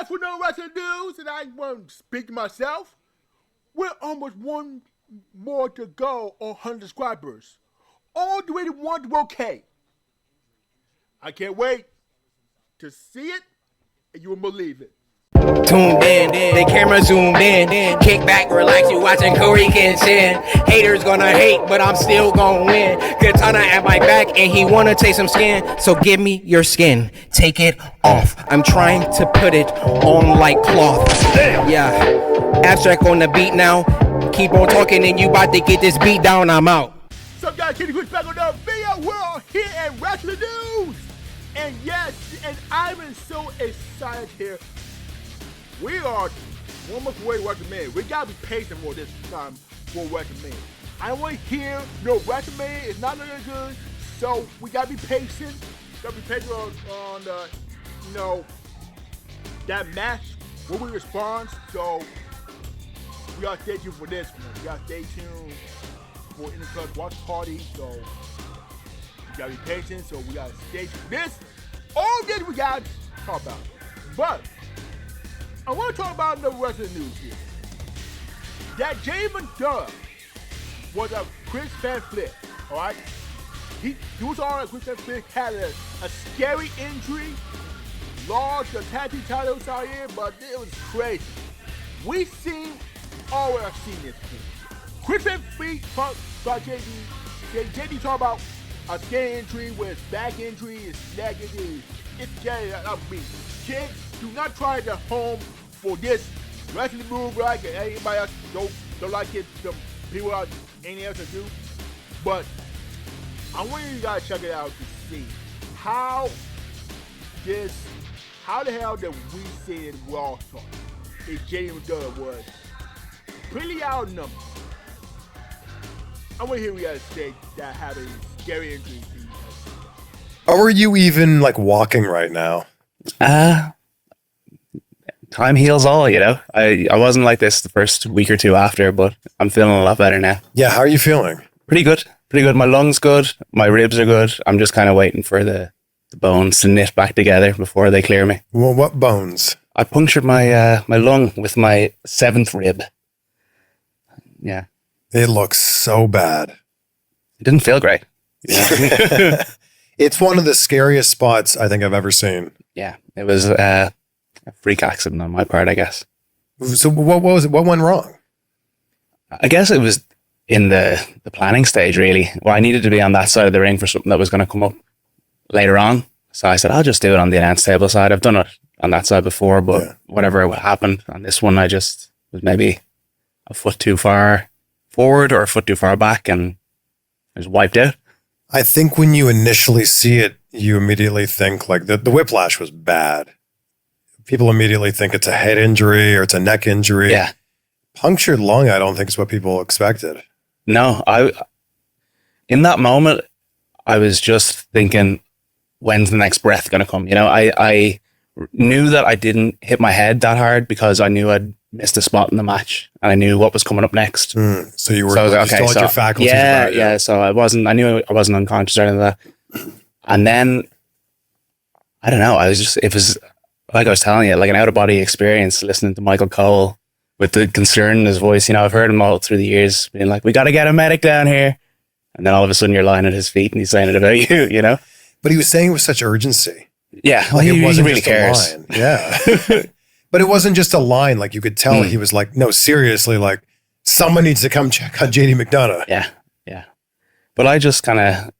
News-Seth with no wrestling news, and I want to speak to myself. We're almost one more to go on 100 subscribers. All the way to 1 I can't wait to see it, and you won't believe it. Tuned in, the camera zoomed in. Kick back, relax, you watching Freakin shit. Haters gonna hate, but I'm still gonna win. Katana at my back, and he wanna take some skin. So give me your skin, take it off. I'm trying to put it on like cloth. Yeah, abstract on the beat now. Keep on talking, and you about to get this beat down. I'm out. So guys, Kenny Quick back on the video. We're all here at Wrestling News, and yes, and I'm so excited here. We are 1 month away to WrestleMania. We gotta be patient for this time for WrestleMania. I don't want to hear no WrestleMania is not looking good, so we gotta be patient. Gotta be patient on the, that match when we respond. So we gotta stay tuned for this one. We gotta stay tuned for Interclub Watch Party. So we gotta be patient. So we gotta stay tuned for this. All this we gotta talk about, but I want to talk about the wrestling news here. That JD McDonagh was a Chris Van Fleet, all right? He was on a Chris Van Fleet, had a scary injury, lost the tag team titles out here, but it was crazy. We've seen all I've seen this before. Chris Van Fleet talked about JD. JD talked about a scary injury with his back injury, his neck injury. It's scary. Kids, do not try to home for this wrestling move like anybody else. Don't like it. Some people out anything else to do. But I want you guys to check it out to see how the hell did we see in Raw talk if JD McDonagh was pretty outnumbered. I want to hear you guys say that having scary injuries. How are you even like walking right now? Time heals all, you know. I wasn't like this the first week or two after, but I'm feeling a lot better now. Yeah, how are you feeling? Pretty good. My lungs good. My ribs are good. I'm just kind of waiting for the bones to knit back together before they clear me. Well, what bones? I punctured my lung with my 7th rib. Yeah. It looks so bad. It didn't feel great. Yeah. It's one of the scariest spots I think I've ever seen. Yeah, it was a freak accident on my part, I guess. So what was it? What went wrong? I guess it was in the planning stage, really. Well, I needed to be on that side of the ring for something that was going to come up later on. So I said, I'll just do it on the announce table side. I've done it on that side before, but whatever happened on this one, I just was maybe a foot too far forward or a foot too far back, and I was wiped out. I think when you initially see it, you immediately think like the whiplash was bad. People immediately think it's a head injury or it's a neck injury. Yeah. Punctured lung, I don't think is what people expected. No, in that moment, I was just thinking, when's the next breath going to come? You know, I knew that I didn't hit my head that hard because I knew I'd missed a spot in the match and I knew what was coming up next. So you were so I was like, okay, still at your faculties. Yeah. So I knew I wasn't unconscious or anything like that. And then, I don't know, it was like I was telling you, like an out of body experience listening to Michael Cole with the concern in his voice. You know, I've heard him all through the years being like, we got to get a medic down here. And then all of a sudden you're lying at his feet and he's saying it about you, you know? But he was saying it with such urgency. Yeah, well, like he wasn't really just cares. A line. Yeah. But it wasn't just a line. Like you could tell he was like, no, seriously, like someone needs to come check on JD McDonagh. Yeah. But I just kind of,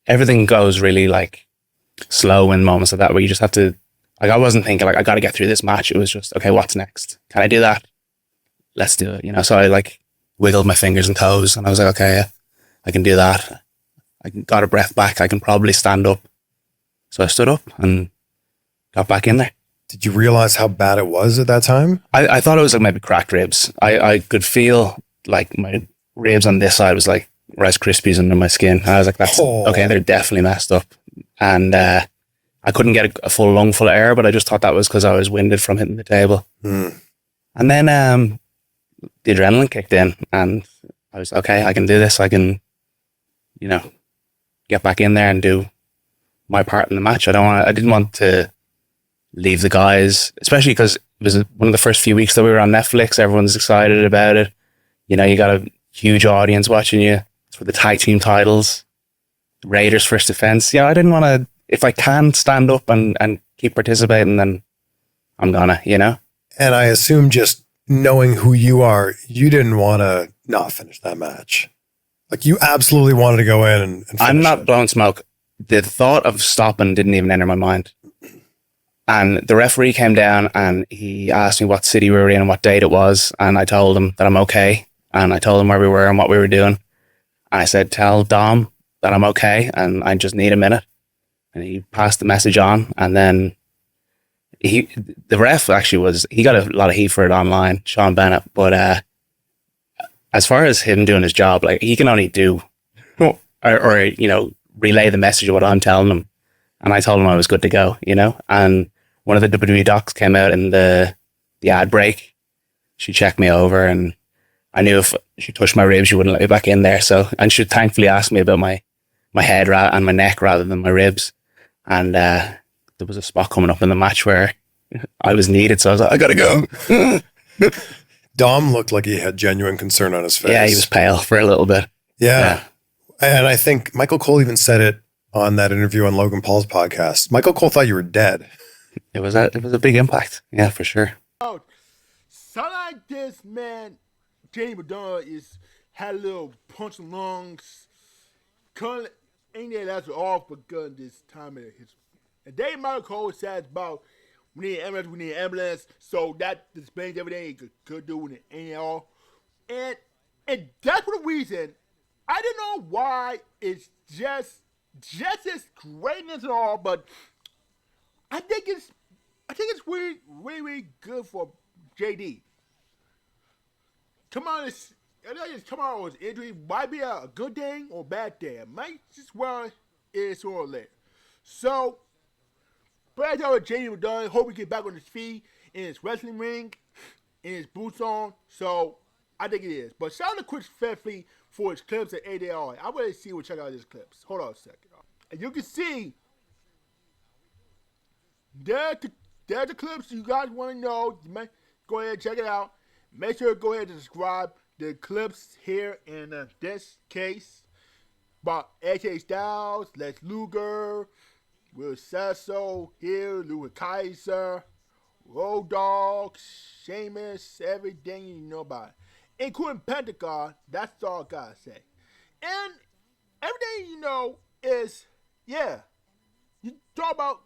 everything goes really like slow in moments like that where you just have to, like I wasn't thinking like I got to get through this match. It was just, okay, what's next? Can I do that? Let's do it. You know, so I like wiggled my fingers and toes and I was like, okay, yeah, I can do that. I got a breath back. I can probably stand up. So I stood up and got back in there. Did you realize how bad it was at that time? I thought it was like maybe cracked ribs. I could feel like my ribs on this side was like Rice Krispies under my skin. And I was like, that's okay, they're definitely messed up. And I couldn't get a full lung full of air, but I just thought that was because I was winded from hitting the table. And then the adrenaline kicked in and I was okay, I can do this. I can, you know, get back in there and do my part in the match. I didn't want to leave the guys, especially because it was one of the first few weeks that we were on Netflix. Everyone's excited about it. You know, you got a huge audience watching you. It's for the tag team titles, Raiders first defense. Yeah, I didn't want to, if I can stand up and keep participating, then I'm gonna, you know? And I assume just knowing who you are, you didn't want to not finish that match. Like you absolutely wanted to go in and finish I'm not it. blowing smoke. The thought of stopping didn't even enter my mind. And the referee came down and he asked me what city we were in and what date it was. And I told him that I'm okay. And I told him where we were and what we were doing. And I said, tell Dom that I'm okay and I just need a minute. And he passed the message on. And then the ref actually he got a lot of heat for it online, Sean Bennett. But as far as him doing his job, like he can only do or you know, relay the message of what I'm telling him. And I told him I was good to go, you know. And one of the WWE docs came out in the ad break. She checked me over, and I knew if she touched my ribs, she wouldn't let me back in there. So, and she thankfully asked me about my head and my neck rather than my ribs. And there was a spot coming up in the match where I was needed, so I was like, I gotta go. Dom looked like he had genuine concern on his face. Yeah, he was pale for a little bit. Yeah. And I think Michael Cole even said it on that interview on Logan Paul's podcast. Michael Cole thought you were dead. It was a big impact. Yeah, for sure. Sound like this, man. JD McDonagh had a little punch in the lungs. Ain't that that's off but good this time of his. And Dave Michael Cole says about we need an ambulance. So that explains everything he could do when it ain't at all. And that's for the reason. I don't know why it's just as greatness and all, but I think it's really, really, really good for JD. Tomorrow was injury might be a good thing or bad thing. It might just well it's sort of later. So, but I tell JD McDonagh, hope he get back on his feet in his wrestling ring, in his boots on. So I think it is. But shout out to Chris Fairfleet for his clips at ADR. I want to see check out his clips. Hold on a second. And you can see there's the clips you guys want to know. You might go ahead and check it out. Make sure to go ahead and subscribe. The clips here in this case about AJ Styles, Lex Luger, Will Sasso here, Louis Kaiser, Road Dogg, Sheamus, everything you know about it. Including Pentagon, that's all I gotta say. And everything you know is, yeah, you talk about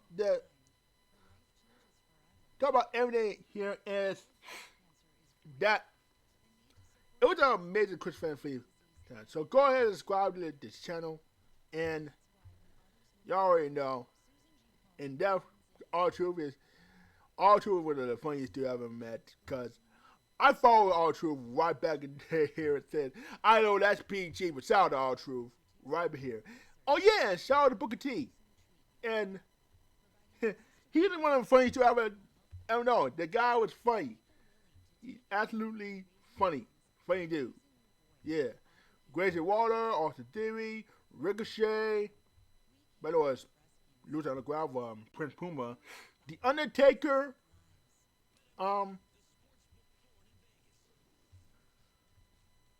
everything here is that it was an amazing Chris Fan Free time. So go ahead and subscribe to this channel, and y'all already know. And that R-Truth was one of the funniest dudes I've ever met, because I followed R-Truth right back in here and said, I know that's PG, but shout out to R-Truth right here. Oh yeah, and shout out to Booker T. And he's one of the funniest dudes I've ever known. The guy was funny. He's absolutely funny. Funny dude. Yeah. Grayson Waller, Austin Theory, Ricochet. By the way, Lucha on the ground for Prince Puma. The Undertaker.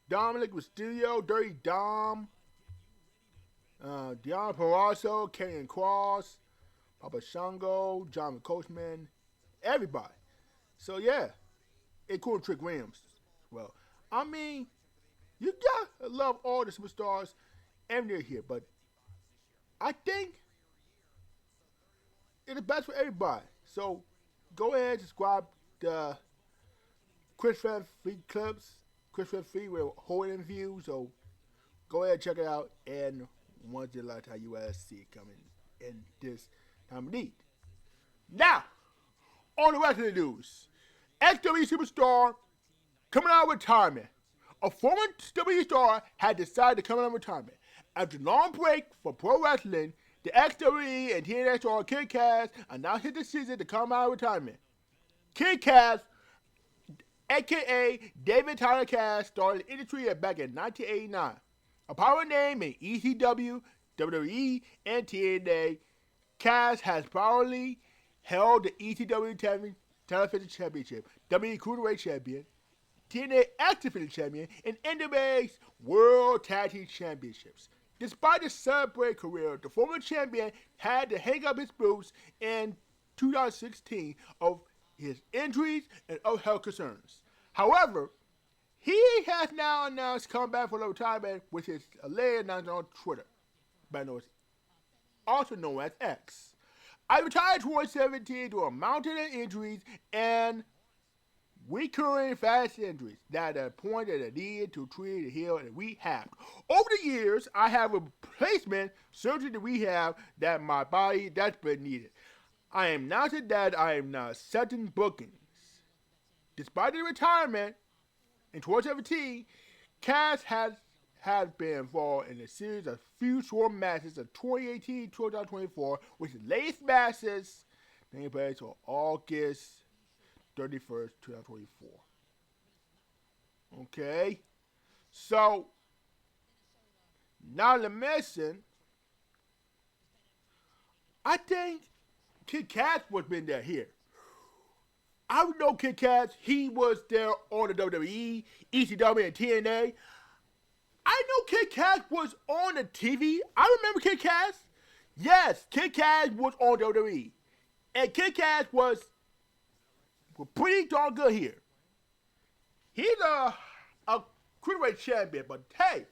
Dominic Mysterio, Dirty Dom. Deanna Purrazzo, Karrion Kross, Papa Shango, John Coachman. Everybody. So yeah. Including Trick Williams. Well, I mean, you gotta love all the superstars and they're here, but I think it's the best for everybody. So go ahead and subscribe to Chris Fan Free Clips, Chris Fan Free with a whole interview. So go ahead and check it out, and once you like how USC coming in this time of need. Now, on the rest of the news, XW superstar coming out of retirement. A former WWE star had decided to come out of retirement. After a long break for pro wrestling, the XWE and TNA star Kid Cass announced his decision to come out of retirement. Kid Cass, a.k.a. David Tyler Cass, started the industry back in 1989. A power name in ECW, WWE, and TNA, Cass has proudly held the ECW Television Championship, WWE Cruiserweight Champion, TNA Activision Champion, and NWA's World Tag Team Championships. Despite his celebrated career, the former champion had to hang up his boots in 2016 of his injuries and other health concerns. However, he has now announced comeback for the retirement with his late announcement on Twitter, also known as X. I retired in 2017 due to a mountain of injuries and recurring fast injuries that are pointed at needed to treat, heal, and rehab. Over the years, I have replacement surgery to rehab that my body desperately needed. I am announcing that I am now accepting bookings. Despite the retirement in 2017, Kash has been involved in a series of few short matches of 2018-2024, with the latest matches taking place on August 31st, 2024. Okay, so now the mention, I think Kid Kash was been there here. I would know Kid Kash. He was there on the WWE, ECW, and TNA. I know Kid Kash was on the TV. I remember Kid Kash. Yes, Kid Kash was on WWE. And Kid Kash was pretty darn good here. He's a cruiserweight champion, but hey,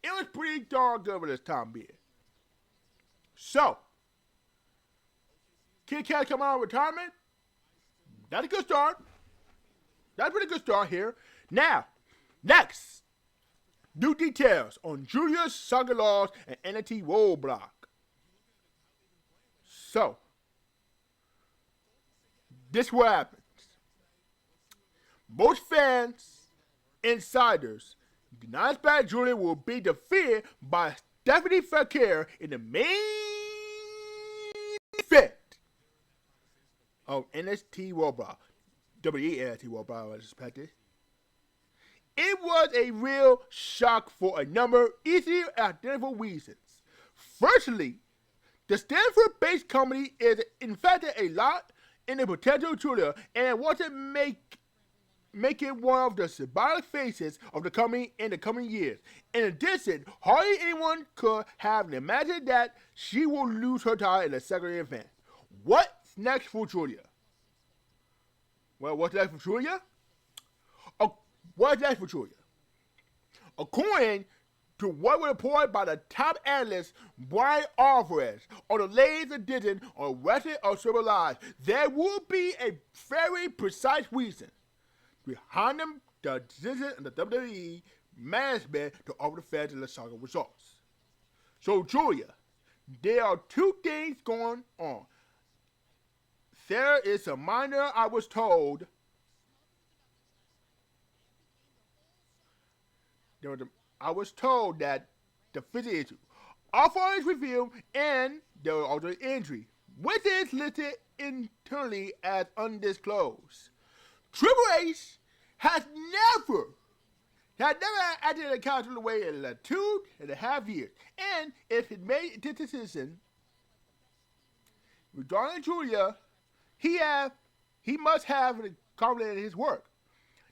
it was pretty darn good for this time being. So, Kid Kash coming out of retirement. That's a good start. That's a pretty good start here. Now, next, new details on Julius Sagalaw's and NXT Roadblock. So, this is what happens. Most fans, insiders, do not expect Julius will be defeated by Stephanie Fakir in the main event of NXT Roadblock. WWE NXT Roadblock, I expected. It was a real shock for a number of easily identifiable reasons. Firstly, the Stanford-based company is invested a lot in the potential Julia and wants to make it one of the symbolic faces of the company in the coming years. In addition, hardly anyone could have imagined that she will lose her title in the second event. What's next for Julia? Well, what's next for Julia? What's next for Julia? According to what was reported by the top analyst Brian Alvarez on the latest edition of Wrestling Observer Live, there will be a very precise reason behind the decision of the WWE management to offer the fans the saga results. So, Julia, there are two things going on. There is a minor, I was told. I was told that the physical issue. All is revealed, and there was also an injury, which is listed internally as undisclosed. Triple H has never acted a counter away in 2.5 years, and if it made this decision regarding Julia, he must have confidence in his work.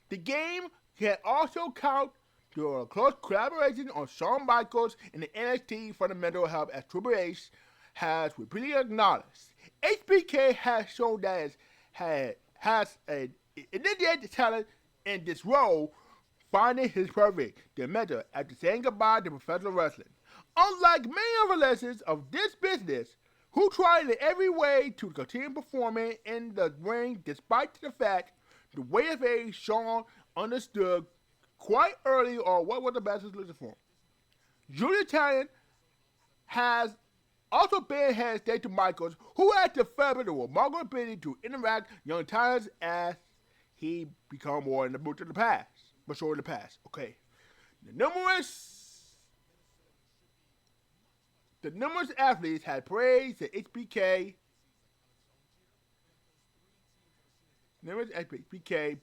The game can also count to a close collaboration on Shawn Michaels and the NXT fundamental help, as Triple H has repeatedly acknowledged. HBK has shown that it has an immediate talent in this role, finding his perfect dimension after saying goodbye to professional wrestling. Unlike many other legends of this business, who tried in every way to continue performing in the ring despite the fact the way of age Shawn understood quite early or what was the best was looking for. Julia Talent has also been head state to Michaels, who has developed a remarkable ability to interact young talents as he become more in the boot of the past. Mature in the past. Okay. The numerous athletes had praised the HBK. Numerous HBK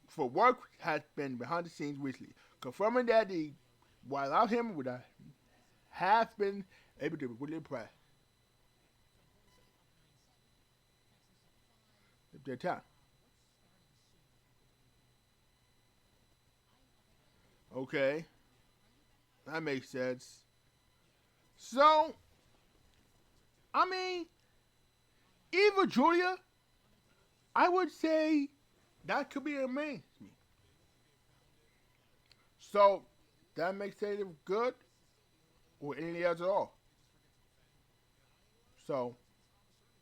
for work has been behind the scenes recently, confirming that while out him with has been able to really impress. If their time. Okay, that makes sense. So, I mean, Eva Julia, I would say that could be amazing. So, that makes it good or anything else at all. So,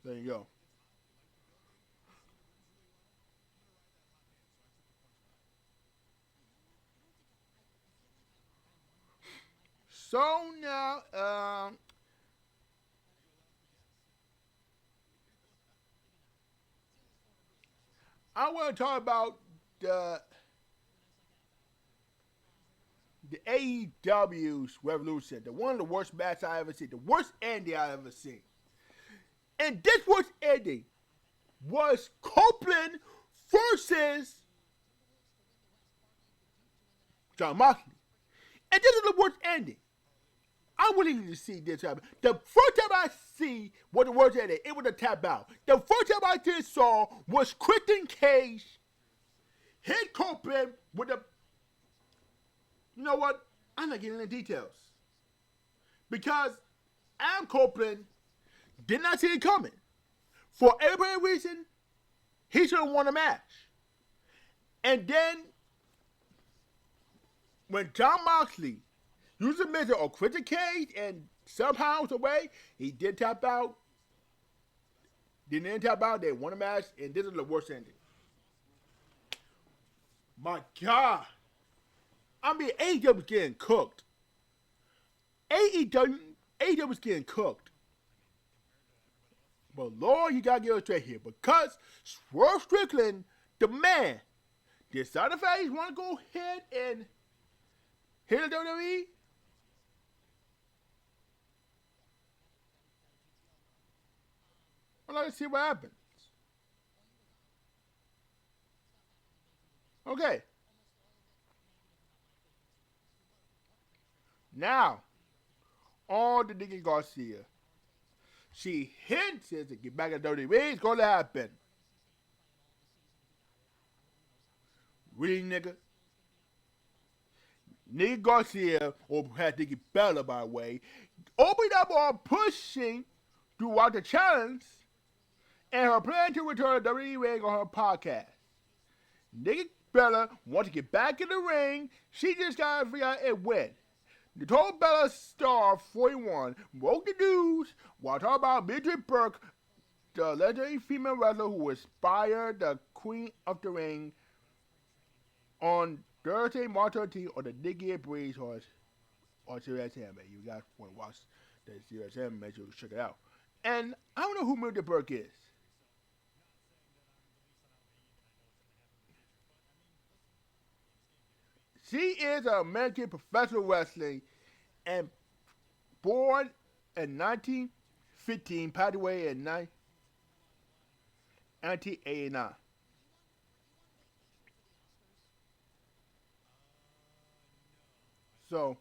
there you go. So now, I want to talk about the the AEW's Revolution, the one of the worst matches I ever seen, the worst ending I ever seen. And this worst ending was Copeland versus John Moxley. And this is the worst ending. I wouldn't even see this happen. The first time I see what the worst ending, it was a tap out. The first time I did saw was Christian Cage hit Copeland with a. You know what? I'm not getting into details. Because Adam Copeland did not see it coming. For every reason, he should have won a match. And then, when John Moxley used a measure of Christian Cage and somehow, some way, he did tap out. Didn't tap out, they won a match, and this is the worst ending. My God. I mean, AEW was getting cooked. AEW was getting cooked. But Lord, you gotta get it straight here. Because Swerve Strickland, the man, decided if he want to go ahead and hit the WWE. Well, let's see what happens. Okay. Now, on to Nikki Garcia. She hints to get back at WWE. It's going to happen. Really, nigga? Nikki Garcia, or perhaps Nikki Bella, by the way, opened up on pushing throughout the challenge and her plan to return to WWE ring on her podcast. Nikki Bella wants to get back in the ring. She just got to figure out and win. The Total Bella Star 41 broke the news while talking about Mildred Burke, the legendary female wrestler who inspired the Queen of the Ring on Thursday, March 13th on the Nikki and Breeze on SiriusXM. You guys want to watch the SiriusXM, make sure you check it out. And I don't know who Mildred Burke is. She is an American professional wrestling and born in 1915, passed away in 1989. So,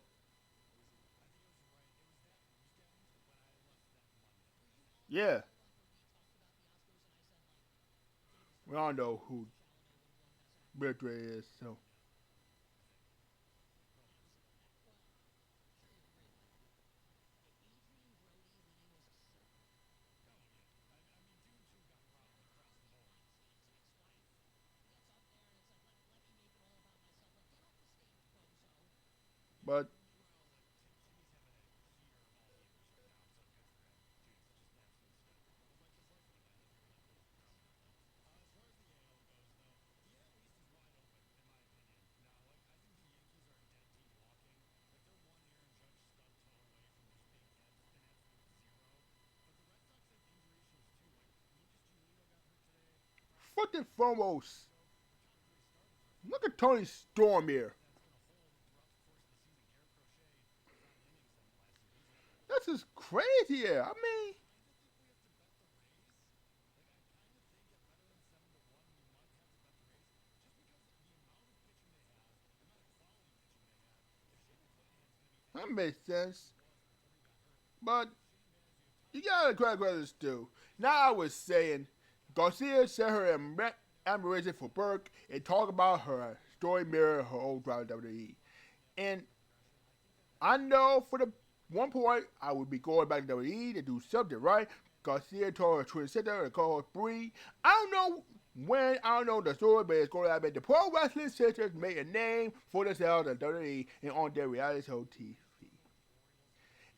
yeah, we all know who Mildred is. So. But first and foremost, look at Tony Storm here. This is crazy here. I mean, that makes sense. But you gotta credit too. Now I was saying, Garcia said her admiration for Burke and talked about her story mirror her old drive WWE. And I know for the one point I would be going back to WWE to do something right. Garcia told her Twitter Center and called her Bree. I don't know when, I don't know the story, but it's going to happen. The Pro Wrestling Sisters made a name for themselves at WWE and on their reality show TV.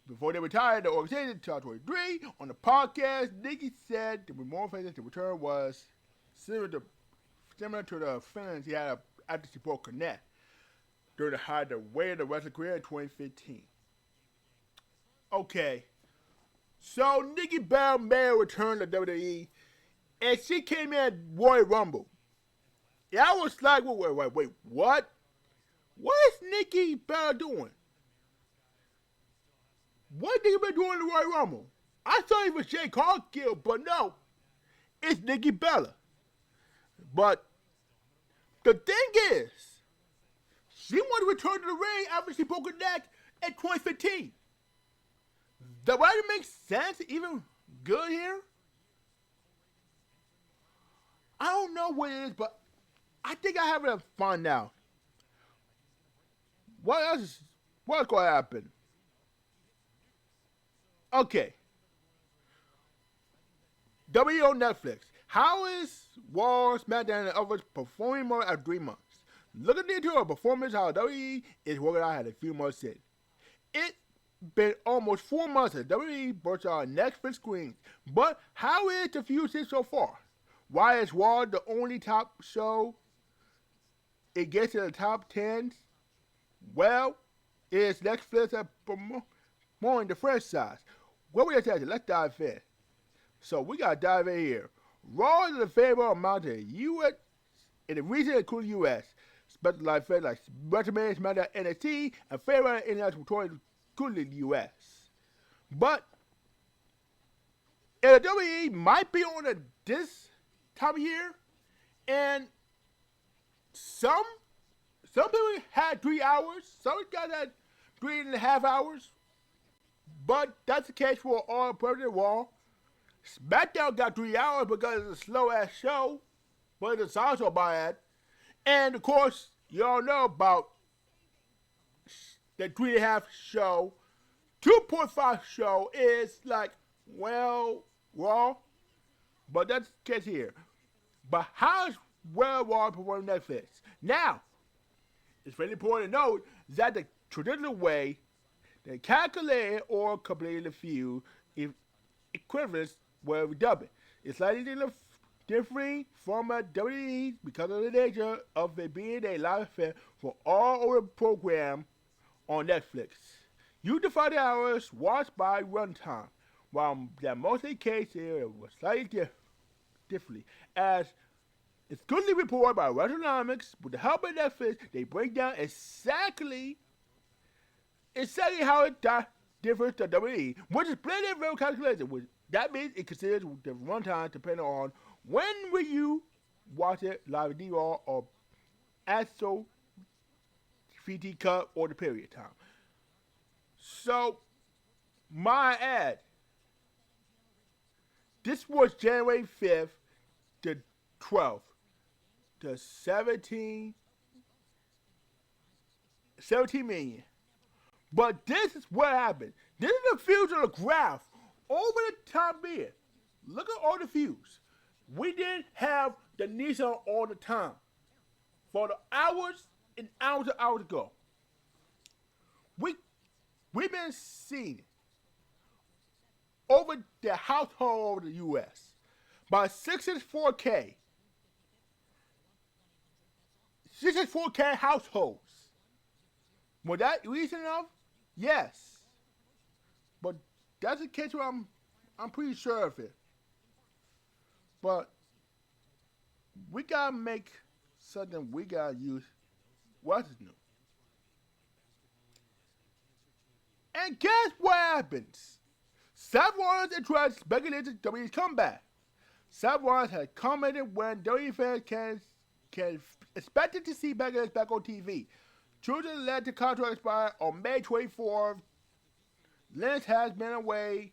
Before they retired, the organization in 2023, on the podcast, Nikki said the more faces to return was similar to the feelings he had after she broke her neck during the height of the wrestling career in 2015. Okay, so Nikki Bella made a return to WWE, and she came in at Royal Rumble. Yeah, I was like, wait, what? What is Nikki Bella doing? What Nikki Bella doing in the Royal Rumble? I thought it was Jay Cargill, but no, it's Nikki Bella. But the thing is, she wanted to return to the ring after she broke her neck in 2015. Does that make sense? Even good here? I don't know what it is, but I think I have enough fun now. What's going to happen? Okay. W on Netflix. How is Raw, SmackDown, and others performing more after 3 months? Looking into a performance, how WWE is working out had a few months in. It's been almost 4 months since WWE brought our Netflix screens, but how is the fusion so far? Why is Raw the only top show? It gets to the top 10s? Well, it's Netflix that promoting the franchise. What we just let's dive in. So we gotta dive in here. Raw is a favorable amount of U.S. in the region, including U.S. Specialized fans like WrestleMania, SmackDown, NXT, and favorite international tournaments, including the U.S. But the WWE might be on this time of year, and some people had 3 hours, some guys had 3.5 hours, but that's the case for all President Raw. SmackDown got 3 hours because it's a slow-ass show, but it's also bad. And, of course, you all know about the 3.5 show. 2.5 show is like, well, Raw, but that's the case here. But how's Raw performing Netflix? Now, it's very important to note that the traditional way they calculate or complete the few equivalents where we dub it. It's slightly different from a WWE because of the nature of it being a live event for all over the program on Netflix. You define the hours watched by runtime, while that mostly case here was slightly differently. As it's currently reported by Retronomics, with the help of Netflix, they break down exactly how it differs to WWE, which is plenty of real calculation. That means it considers the runtime depending on when will you watch it live in DVR or ASO, VT cut, or the period time. So, my ad. This was January 5th to 12th. The 17 million. But this is what happened. This is the views on the graph over the time being. Look at all the views. We didn't have the Nissan all the time. For the hours and hours and hours ago. We've been seeing it over the household of the U.S. by 64K. 64K households. Was that reason enough? Yes. But that's the case where I'm pretty sure of it. But we gotta make something we gotta use what's new. And guess what happens? Seth Rollins and Trish speculated WWE's comeback. Seth Rollins had commented when WWE fans can expect to see Becky back on TV. Children led the contract expire on May 24th Lynch has been away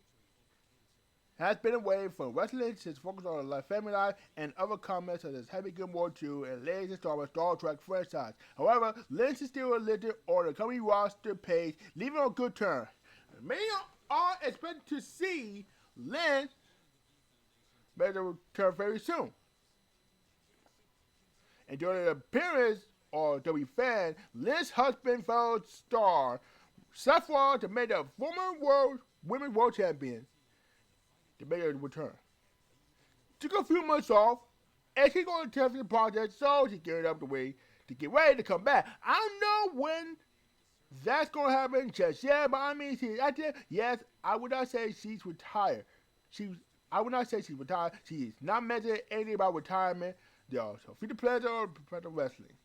from wrestling since focus on life, family life and other comments such as Happy Gilmore 2 and Ladies and Star Trek franchise. However, Lynch is still listed on the company roster page, leaving on good terms. Many are expected to see Lynch make a return very soon. And during the appearance on W Fan, Lynch's husband, fellow star Seth Rollins, to make the former women's world champion to make a return. Took a few months off, and she's going to television project, so she's getting up the way to get ready to come back. I don't know when that's going to happen just yet, but I mean, she's out there. Yes, I would not say she's retired. I would not say she's retired. She is not mentioning anything about retirement. So for the pleasure or professional wrestling.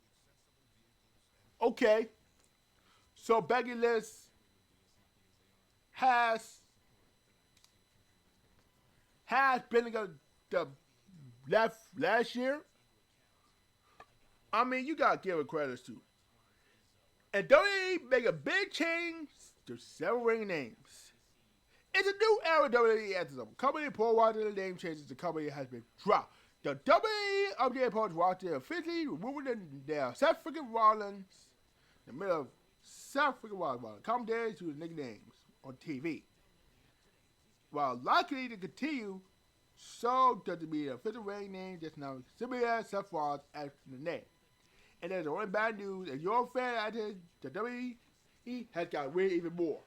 Okay. So Becky Lynch has been the last year. I mean, you gotta give her credit too. And WWE make a big change to several ring names. It's a new era WWE as a company. Paul Walker, the name changes. The company has been dropped. The WWE of the Paul Walker officially removing their Seth Freakin Rollins in the middle of Seth Freakin Rollins commentaries to the nicknames on TV. While likely to continue, so does it be the official ring name just now simply as Seth Rollins as the name. And there's only bad news, and you're a fan at it, the WWE has got rid even more.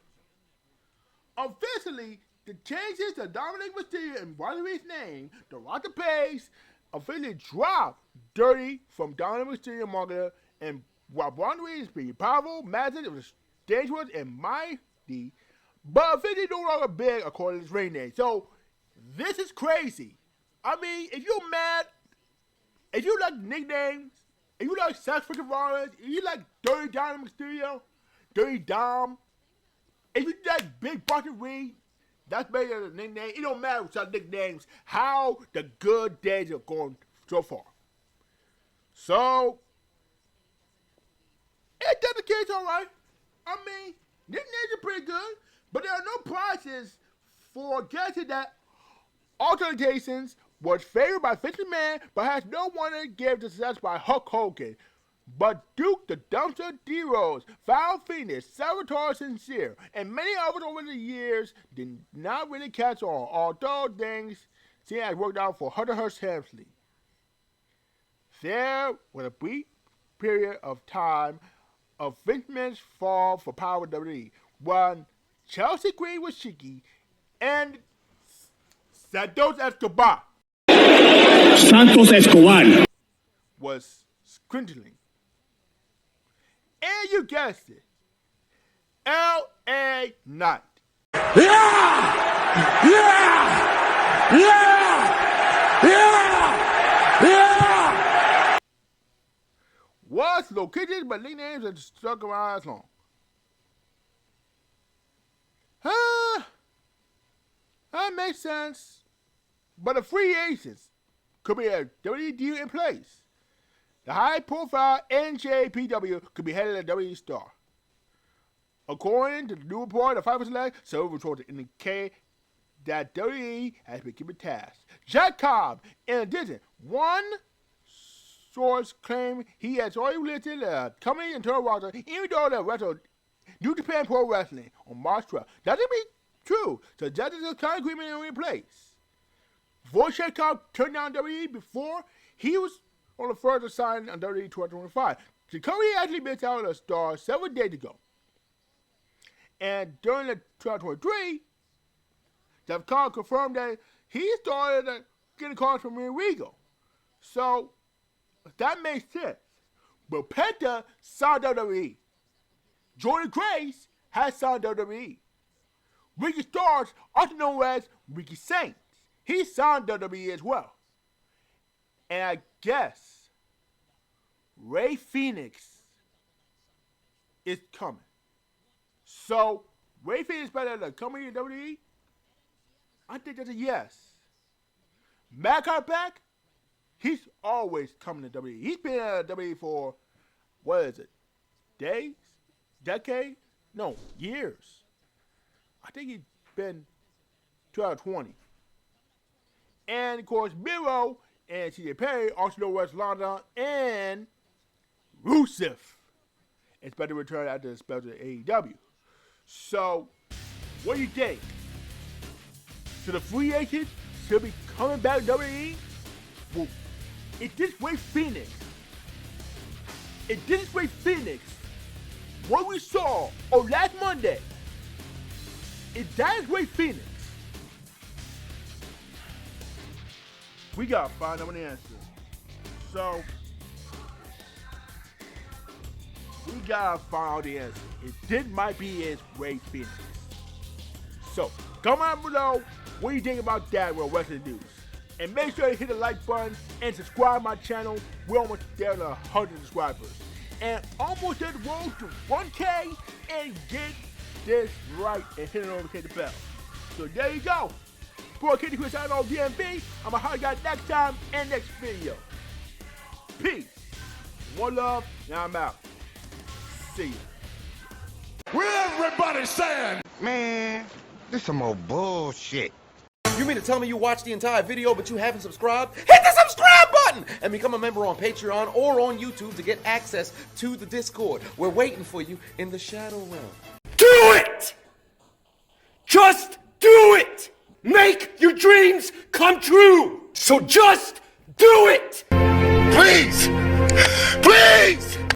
Officially, the changes to Dominic Mysterio and Roddy Reed's name, the Rocket Pace, officially dropped Dirty from Dominic Mysterio marketer, and while Roddy Reed is pretty powerful, massive, it was dangerous and mighty, but officially no longer big according to his ring name. So, this is crazy. I mean, if you're mad, if you like nicknames, if you like Seth Freakin Rollins, if you like Dirty Dominic Mysterio, Dirty Dom, if you like Big Bucket Reed, that's better than a nickname. It don't matter what's our nicknames, how the good days are going so far. So, it does the case all right. I mean, nicknames are pretty good, but there are no prizes for guessing that Altercations was favored by Vince McMahon, but has no one to give the success by Hulk Hogan. But Duke the Dumpster D-Rose, Foul Phoenix, Salvatore Sincere, and many others over the years did not really catch on, although things seem to have worked out for Hunter Hearst Helmsley. There was a brief period of time of Vince McMahon's fall for power with WWE, when Chelsea Green was cheeky and Santos Escobar was squinting. And you guessed it, L.A. Knight. Was located by nicknames that stuck around as long. That makes sense. But the free agents could be a WWE deal in place. The high-profile NJPW could be headed to WWE star. According to the new report, the 5% leg, several reports indicate that WWE has been given tasks. Jack Cobb, in addition, one source claimed he has already listed a company internal roster, even though they wrestled New Japan Pro Wrestling on March 12th. That doesn't be true, so that is a kind of agreement in place. Before Jack Cobb turned down WWE before, he was on the further sign on WWE 2025. The company actually missed out on a star 7 days ago. And during the 2023, Jeff Cobb confirmed that he started getting calls from Regal. So, that makes sense. But Penta signed WWE. Jordan Grace has signed WWE. Ricky Starks, also known as Ricky Saints, he signed WWE as well. And I guess Ray Phoenix is coming. So, Ray Phoenix better than coming to WWE? I think that's a yes. Matt back? He's always coming to WWE. He's been at WWE for, what is it, days? Decades? No, years. I think he's been 2 out of 20. And of course, Miro and CJ Perry also know West London and Rusev expect to return after the special AEW. So, what do you think? So the free agents should be coming back to WWE? Well, if this way Phoenix, what we saw on last Monday, if that is way Phoenix, we gotta find out an answer. So, we gotta find out the answer. If this might be his way Phoenix. So, comment below what you think about that with Wrestling News. And make sure you hit the like button and subscribe to my channel. We're almost there to 100 subscribers. And almost at the road to 1K and get this right and hit the notification bell. So there you go. For Kitty Chris out on DMB, I'm a hot guy next time and next video. Peace. One love, and I'm out. See ya. Where everybody saying? Man, this some old bullshit. You mean to tell me you watched the entire video but you haven't subscribed? Hit the subscribe button and become a member on Patreon or on YouTube to get access to the Discord. We're waiting for you in the Shadow Realm. Do it! Just do it! Make your dreams come true! So just do it! Please! Please!